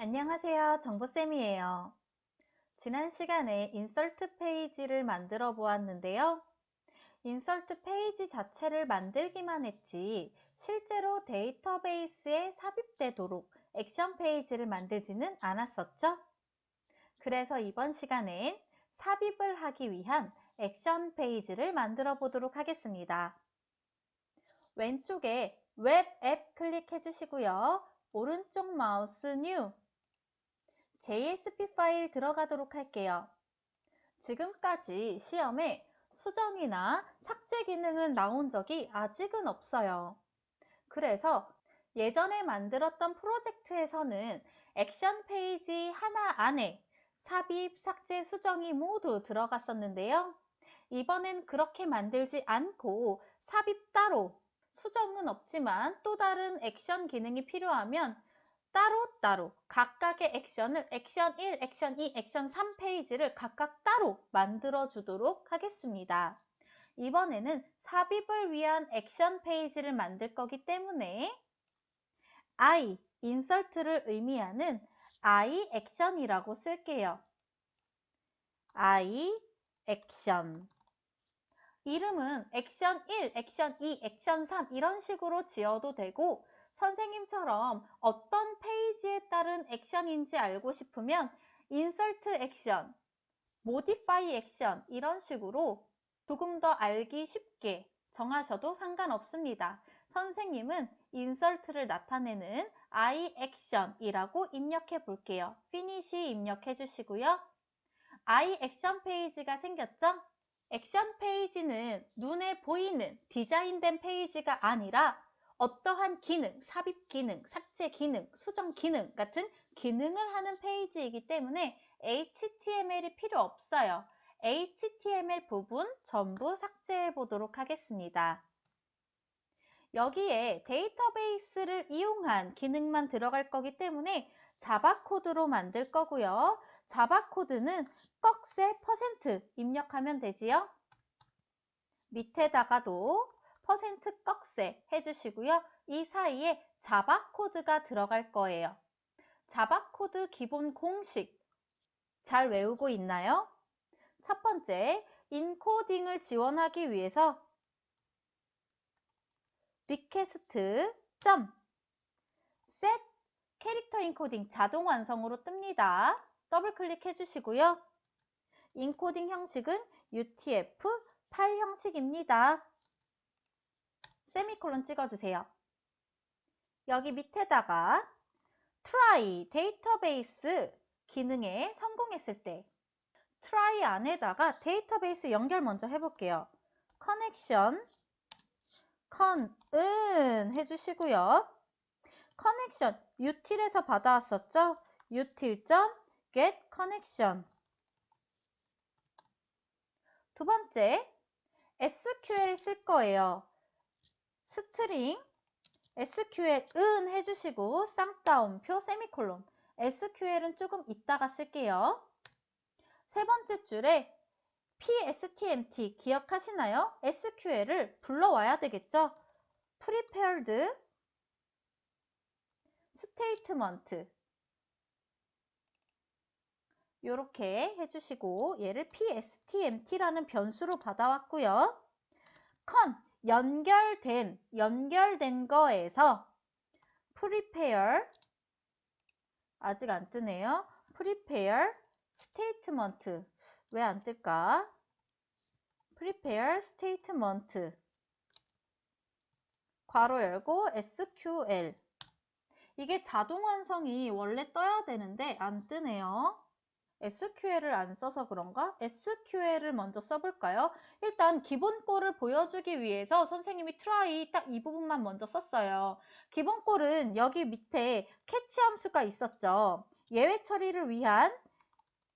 안녕하세요. 정보쌤이에요. 지난 시간에 인서트 페이지를 만들어 보았는데요. 인서트 페이지 자체를 만들기만 했지 실제로 데이터베이스에 삽입되도록 액션 페이지를 만들지는 않았었죠? 그래서 이번 시간엔 삽입을 하기 위한 액션 페이지를 만들어 보도록 하겠습니다. 왼쪽에 웹 앱 클릭해 주시고요. 오른쪽 마우스 뉴 JSP 파일 들어가도록 할게요. 지금까지 시험에 수정이나 삭제 기능은 나온 적이 아직은 없어요. 그래서 예전에 만들었던 프로젝트에서는 액션 페이지 하나 안에 삽입, 삭제, 수정이 모두 들어갔었는데요. 이번엔 그렇게 만들지 않고 삽입 따로, 수정은 없지만 또 다른 액션 기능이 필요하면 따로따로 각각의 액션을 액션 1, 액션 2, 액션 3 페이지를 각각 따로 만들어 주도록 하겠습니다. 이번에는 삽입을 위한 액션 페이지를 만들 거기 때문에 I, 인설트를 의미하는 I 액션이라고 쓸게요. I 액션. 이름은 액션 1, 액션 2, 액션 3 이런 식으로 지어도 되고 선생님처럼 어떤 페이지에 따른 액션인지 알고 싶으면 insert 액션, modify 액션 이런 식으로 조금 더 알기 쉽게 정하셔도 상관없습니다. 선생님은 insert를 나타내는 I action이라고 입력해 볼게요. finish 입력해 주시고요. I 액션 페이지가 생겼죠? 액션 페이지는 눈에 보이는 디자인된 페이지가 아니라 어떠한 기능, 삽입 기능, 삭제 기능, 수정 기능 같은 기능을 하는 페이지이기 때문에 HTML이 필요 없어요. HTML 부분 전부 삭제해 보도록 하겠습니다. 여기에 데이터베이스를 이용한 기능만 들어갈 거기 때문에 자바 코드로 만들 거고요. 자바 코드는 꺽쇠 % 입력하면 되지요. 밑에다가도 % 꺽쇠 해주시고요. 이 사이에 자바 코드가 들어갈 거예요. 자바 코드 기본 공식 잘 외우고 있나요? 첫 번째, 인코딩을 지원하기 위해서 리퀘스트 set 캐릭터 인코딩 자동 완성으로 뜹니다. 더블 클릭해 주시고요. 인코딩 형식은 UTF-8 형식입니다. 세미콜론 찍어주세요. 여기 밑에다가 try 데이터베이스 기능에 성공했을 때 try 안에다가 데이터베이스 연결 먼저 해볼게요. 커넥션 con은 해주시고요. 커넥션 util에서 받아왔었죠? util.get connection. 두 번째, SQL 쓸 거예요. 스트링 SQL은 해주시고 쌍따옴표 세미콜론. SQL은 조금 이따가 쓸게요. 세 번째 줄에 PSTMT 기억하시나요? SQL을 불러와야 되겠죠? Prepared Statement 이렇게 해주시고 얘를 PSTMT라는 변수로 받아왔고요. 연결된 거에서 prepare 아직 안 뜨네요. prepare statement 왜 안 뜰까? prepare statement 괄호 열고 SQL 이게 자동 완성이 원래 떠야 되는데 안 뜨네요. SQL을 안 써서 그런가? SQL을 먼저 써볼까요? 일단 기본 꼴을 보여주기 위해서 선생님이 try 딱 이 부분만 먼저 썼어요. 기본 꼴은 여기 밑에 캐치 함수가 있었죠. 예외 처리를 위한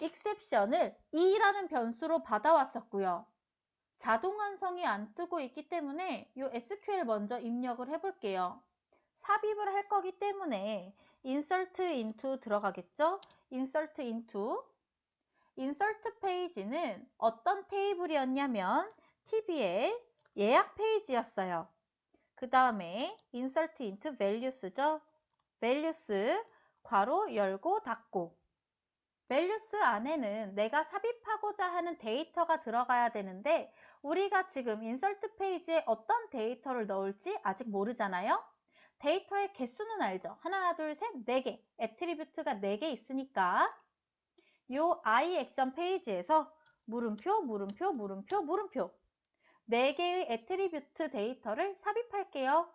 exception을 e라는 변수로 받아왔었고요. 자동 완성이 안 뜨고 있기 때문에 이 SQL 먼저 입력을 해볼게요. 삽입을 할 거기 때문에 insert into 들어가겠죠? insert into insert 페이지는 어떤 테이블이었냐면 TBL 예약 페이지였어요. 그 다음에 insert into values죠. values 괄호 열고 닫고. values 안에는 내가 삽입하고자 하는 데이터가 들어가야 되는데 우리가 지금 인설트 페이지에 어떤 데이터를 넣을지 아직 모르잖아요. 데이터의 개수는 알죠. 하나, 둘, 셋, 4개. 애트리뷰트가 4개 있으니까 요 I 액션 페이지에서 물음표, 물음표, 물음표, 물음표 4개의 애트리뷰트 데이터를 삽입할게요.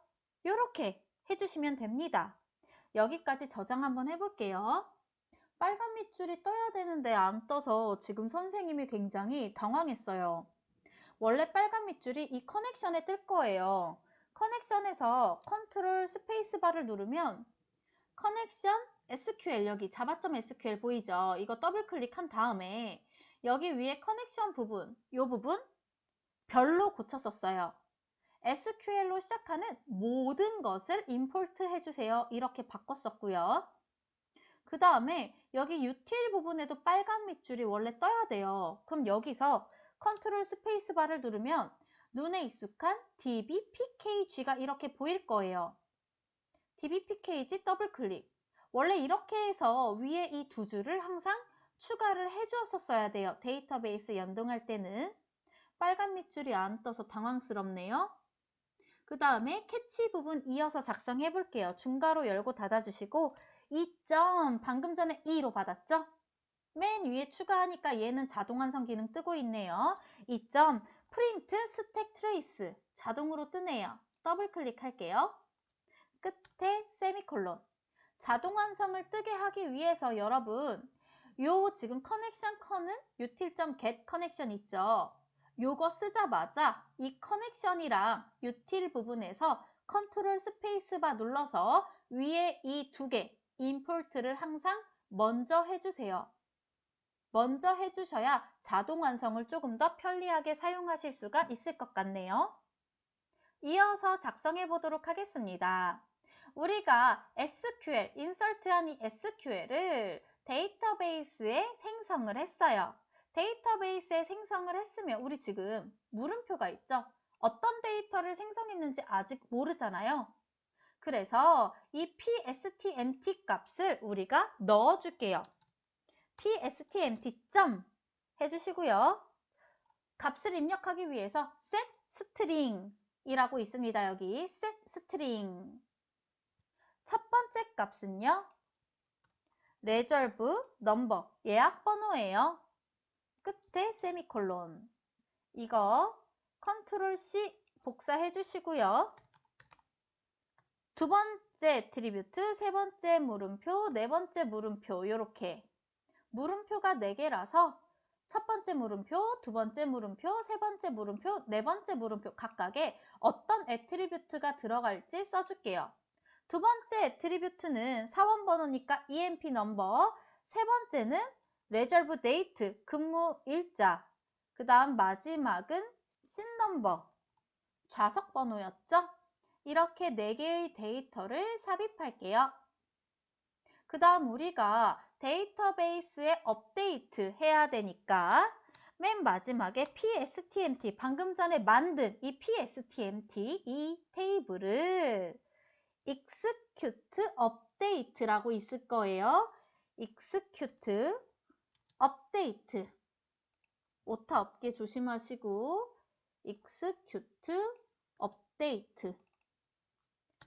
요렇게 해주시면 됩니다. 여기까지 저장 한번 해볼게요. 빨간 밑줄이 떠야 되는데 안 떠서 지금 선생님이 굉장히 당황했어요. 원래 빨간 밑줄이 이 커넥션에 뜰 거예요. 커넥션에서 컨트롤 스페이스바를 누르면 커넥션 SQL 여기 java.sql 보이죠? 이거 더블 클릭한 다음에 여기 위에 커넥션 부분, 이 부분 별로 고쳤었어요. SQL로 시작하는 모든 것을 임포트 해주세요. 이렇게 바꿨었고요. 그 다음에 여기 util 부분에도 빨간 밑줄이 원래 떠야 돼요. 그럼 여기서 컨트롤 스페이스바를 누르면 눈에 익숙한 dbpkg가 이렇게 보일 거예요. dbpkg 더블 클릭. 원래 이렇게 해서 위에 이 두 줄을 항상 추가를 해주었어야 돼요. 데이터베이스 연동할 때는. 빨간 밑줄이 안 떠서 당황스럽네요. 그 다음에 캐치 부분 이어서 작성해 볼게요. 중괄호 열고 닫아주시고 2점 방금 전에 2로 받았죠? 맨 위에 추가하니까 얘는 자동 완성 기능 뜨고 있네요. 2점 프린트 스택 트레이스 자동으로 뜨네요. 더블 클릭할게요. 끝에 세미콜론. 자동 완성을 뜨게 하기 위해서 여러분 요 지금 커넥션 커는 util.get 커넥션 있죠? 요거 쓰자마자 이 커넥션이랑 util 부분에서 컨트롤 스페이스바 눌러서 위에 이 두 개 임포트를 항상 먼저 해주세요. 먼저 해주셔야 자동 완성을 조금 더 편리하게 사용하실 수가 있을 것 같네요. 이어서 작성해 보도록 하겠습니다. 우리가 SQL, 인설트한 이 SQL을 데이터베이스에 생성을 했어요. 데이터베이스에 생성을 했으면 우리 지금 물음표가 있죠? 어떤 데이터를 생성했는지 아직 모르잖아요. 그래서 이 pstmt 값을 우리가 넣어줄게요. pstmt 점 해주시고요. 값을 입력하기 위해서 set string 이라고 있습니다. 여기 set string. 첫 번째 값은요. reserve number 예약 번호예요. 끝에 세미콜론. 이거 컨트롤 C 복사해 주시고요. 두 번째 애트리뷰트, 세 번째 물음표, 네 번째 물음표 이렇게 물음표가 4개라서 첫 번째 물음표, 두 번째 물음표, 세 번째 물음표, 네 번째 물음표 각각에 어떤 애트리뷰트가 들어갈지 써줄게요. 두 번째 애트리뷰트는 사원 번호니까 EMP 넘버, 세 번째는 reserve date, 근무 일자, 그 다음 마지막은 SIN 넘버, 좌석 번호였죠? 이렇게 4개의 데이터를 삽입할게요. 그 다음 우리가 데이터베이스에 업데이트 해야 되니까 맨 마지막에 pstmt, 방금 전에 만든 이 pstmt, 이 테이블을 execute update라고 있을 거예요. execute update. 오타 없게 조심하시고 execute update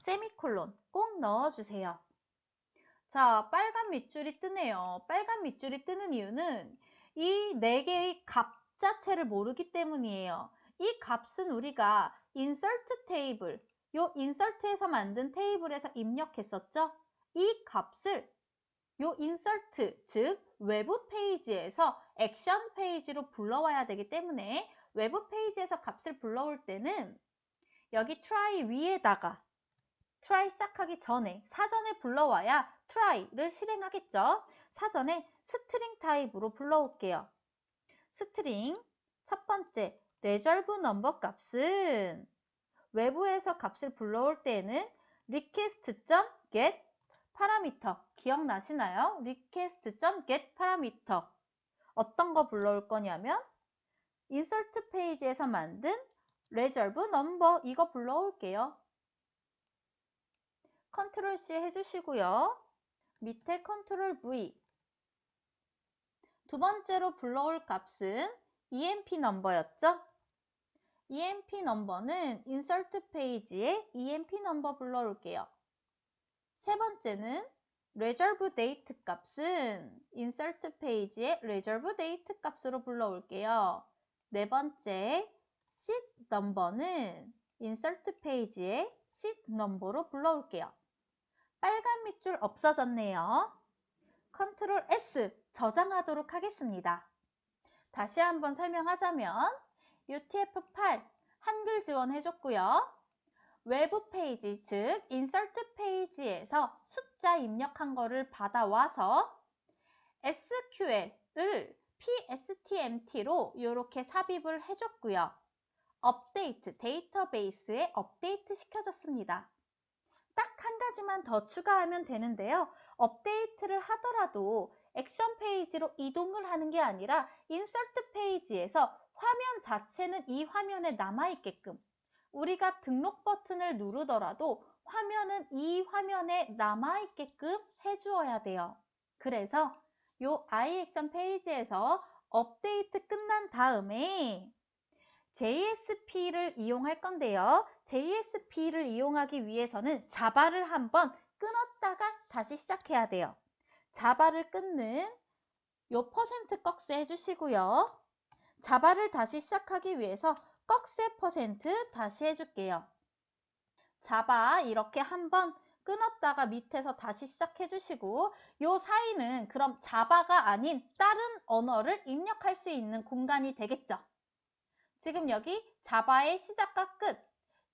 세미콜론 꼭 넣어주세요. 자, 빨간 밑줄이 뜨네요. 빨간 밑줄이 뜨는 이유는 이 4개의 값 자체를 모르기 때문이에요. 이 값은 우리가 insert 테이블, 요 insert에서 만든 테이블에서 입력했었죠? 이 값을 요 insert, 즉 외부 페이지에서 액션 페이지로 불러와야 되기 때문에 외부 페이지에서 값을 불러올 때는 여기 try 위에다가 try 시작하기 전에 사전에 불러와야 try를 실행하겠죠. 사전에 string 타입으로 불러올게요. string 첫 번째 reserve number 값은 외부에서 값을 불러올 때에는 request.get parameter 기억나시나요? request.get parameter 어떤 거 불러올 거냐면 insert 페이지에서 만든 reserve number 이거 불러올게요. 컨트롤 C 해주시고요. 밑에 컨트롤 V. 두 번째로 불러올 값은 EMP 넘버였죠? EMP 넘버는 인서트 페이지에 EMP 넘버 불러올게요. 세 번째는 reserve date 값은 인서트 페이지에 reserve date 값으로 불러올게요. 네 번째 sheet 넘버는 인서트 페이지에 sheet 넘버로 불러올게요. 빨간 밑줄 없어졌네요. 컨트롤 S 저장하도록 하겠습니다. 다시 한번 설명하자면 UTF-8 한글 지원해줬고요. 외부 페이지, 즉 인서트 페이지에서 숫자 입력한 거를 받아와서 SQL을 PSTMT로 이렇게 삽입을 해줬고요. 업데이트, 데이터베이스에 업데이트 시켜줬습니다. 딱 한 가지만 더 추가하면 되는데요. 업데이트를 하더라도 액션 페이지로 이동을 하는 게 아니라 인서트 페이지에서 화면 자체는 이 화면에 남아있게끔 우리가 등록 버튼을 누르더라도 화면은 이 화면에 남아있게끔 해주어야 돼요. 그래서 이 iAction 페이지에서 업데이트 끝난 다음에 JSP를 이용할 건데요. JSP를 이용하기 위해서는 자바를 한번 끊었다가 다시 시작해야 돼요. 자바를 끊는 요 퍼센트 꺽쇠 해주시고요. 자바를 다시 시작하기 위해서 꺽쇠 퍼센트 다시 해줄게요. 자바 이렇게 한번 끊었다가 밑에서 다시 시작해 주시고 요 사이는 그럼 자바가 아닌 다른 언어를 입력할 수 있는 공간이 되겠죠. 지금 여기 자바의 시작과 끝,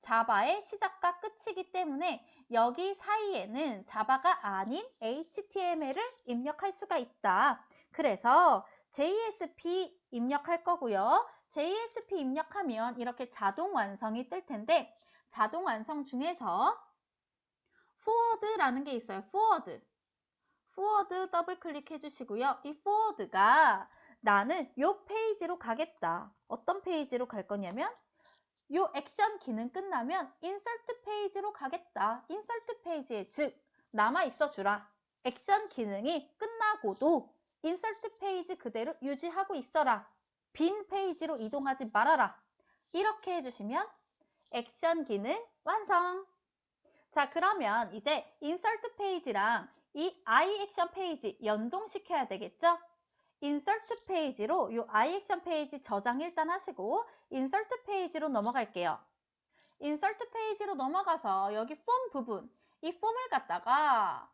자바의 시작과 끝이기 때문에 여기 사이에는 자바가 아닌 HTML을 입력할 수가 있다. 그래서 JSP 입력할 거고요. JSP 입력하면 이렇게 자동 완성이 뜰 텐데 자동 완성 중에서 forward라는 게 있어요. forward 더블 클릭해 주시고요. 이 forward가 나는 이 페이지로 가겠다. 어떤 페이지로 갈 거냐면 이 액션 기능 끝나면 인서트 페이지로 가겠다. 인서트 페이지에 즉 남아 있어 주라. 액션 기능이 끝나고도 인서트 페이지 그대로 유지하고 있어라. 빈 페이지로 이동하지 말아라. 이렇게 해주시면 액션 기능 완성. 자, 그러면 이제 인서트 페이지랑 이 iAction 페이지 연동시켜야 되겠죠? 인서트 페이지로 이 iAction 페이지 저장 일단 하시고 인서트 페이지로 넘어갈게요. 인서트 페이지로 넘어가서 여기 폼 부분, 이 폼을 갖다가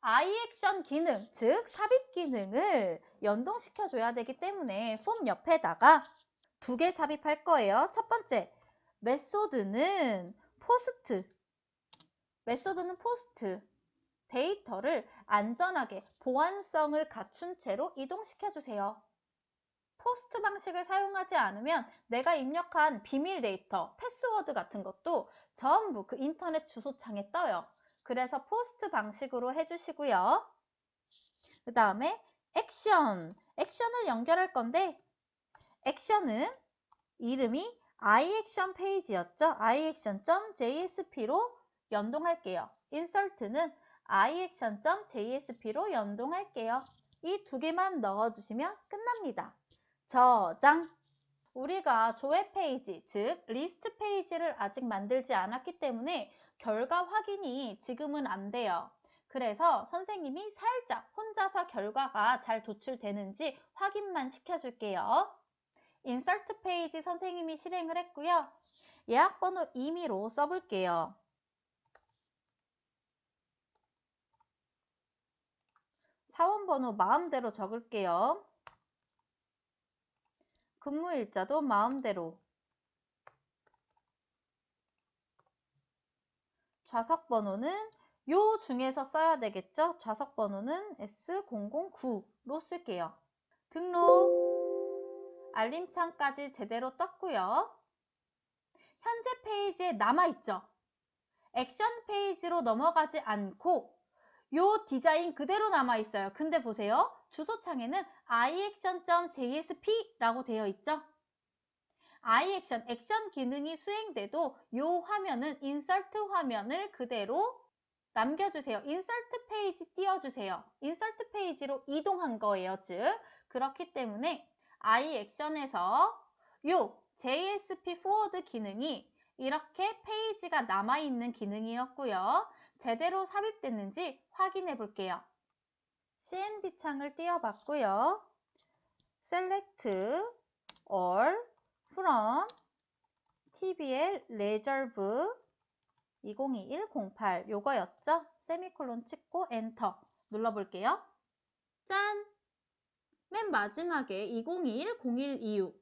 iAction 기능, 즉 삽입 기능을 연동시켜줘야 되기 때문에 폼 옆에다가 두 개 삽입할 거예요. 첫 번째, 메소드는 포스트. 데이터를 안전하게 보안성을 갖춘 채로 이동시켜주세요. 포스트 방식을 사용하지 않으면 내가 입력한 비밀 데이터, 패스워드 같은 것도 전부 그 인터넷 주소창에 떠요. 그래서 포스트 방식으로 해주시고요. 그 다음에 액션을 연결할 건데 액션은 이름이 iAction 페이지였죠. iAction.jsp로 연동할게요. 인설트는 iAction.jsp로 연동할게요. 이 두 개만 넣어주시면 끝납니다. 저장. 우리가 조회 페이지, 즉 리스트 페이지를 아직 만들지 않았기 때문에 결과 확인이 지금은 안 돼요. 그래서 선생님이 살짝 혼자서 결과가 잘 도출되는지 확인만 시켜줄게요. 인서트 페이지 선생님이 실행을 했고요. 예약번호 임의로 써볼게요. 사원번호 마음대로 적을게요. 근무일자도 마음대로. 좌석번호는 요 중에서 써야 되겠죠? 좌석번호는 S009로 쓸게요. 등록. 알림창까지 제대로 떴고요. 현재 페이지에 남아있죠? 액션 페이지로 넘어가지 않고 요 디자인 그대로 남아있어요. 근데 보세요. 주소창에는 iAction.jsp 라고 되어 있죠? iAction, 액션 기능이 수행돼도 요 화면은 인서트 화면을 그대로 남겨주세요. 인서트 페이지 띄워주세요. 인서트 페이지로 이동한 거예요. 즉, 그렇기 때문에 I 액션에서 요 JSP forward 기능이 이렇게 페이지가 남아있는 기능이었고요. 제대로 삽입됐는지 확인해 볼게요. CMD 창을 띄워봤고요. Select all from TBL reserve 2021-08 요거였죠? 세미콜론 찍고 엔터 눌러볼게요. 짠! 맨 마지막에 2021-0126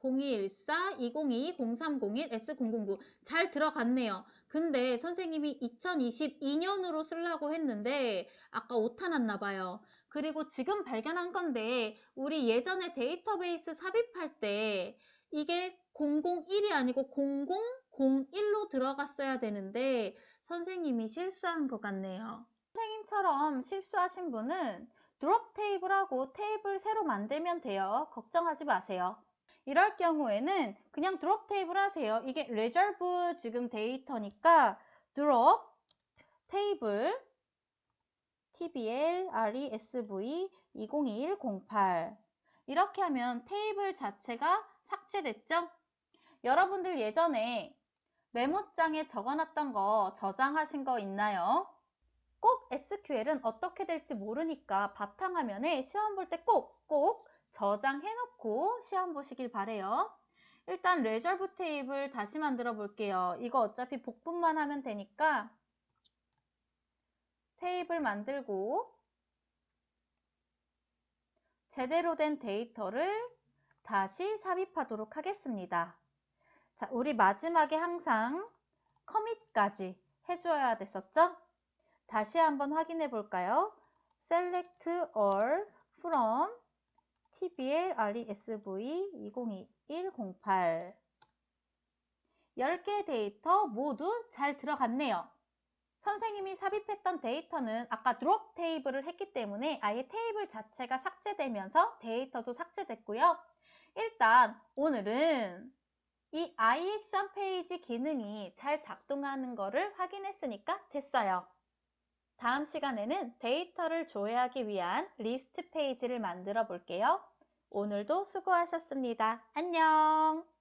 0214, 2022, 0301, S009 잘 들어갔네요. 근데 선생님이 2022년으로 쓰려고 했는데 아까 오타 났나 봐요. 그리고 지금 발견한 건데 우리 예전에 데이터베이스 삽입할 때 이게 001이 아니고 0001로 들어갔어야 되는데 선생님이 실수한 것 같네요. 선생님처럼 실수하신 분은 드롭 테이블하고 테이블 새로 만들면 돼요. 걱정하지 마세요. 이럴 경우에는 그냥 드롭 테이블 하세요. 이게 reserve 지금 데이터니까 드롭 테이블 TBL RESV 2021-08 이렇게 하면 테이블 자체가 삭제됐죠? 여러분들 예전에 메모장에 적어놨던 거 저장하신 거 있나요? 꼭 SQL은 어떻게 될지 모르니까 바탕화면에 시험 볼 때 꼭 저장해놓고 시험 보시길 바래요. 일단 레저브 테이블 다시 만들어 볼게요. 이거 어차피 복분만 하면 되니까 테이블 만들고 제대로 된 데이터를 다시 삽입하도록 하겠습니다. 자, 우리 마지막에 항상 커밋까지 해줘야 됐었죠? 다시 한번 확인해 볼까요? Select all from TBL RESV 2021-08 10개 데이터 모두 잘 들어갔네요. 선생님이 삽입했던 데이터는 아까 드롭 테이블을 했기 때문에 아예 테이블 자체가 삭제되면서 데이터도 삭제됐고요. 일단 오늘은 이 iAction 페이지 기능이 잘 작동하는 거를 확인했으니까 됐어요. 다음 시간에는 데이터를 조회하기 위한 리스트 페이지를 만들어 볼게요. 오늘도 수고하셨습니다. 안녕!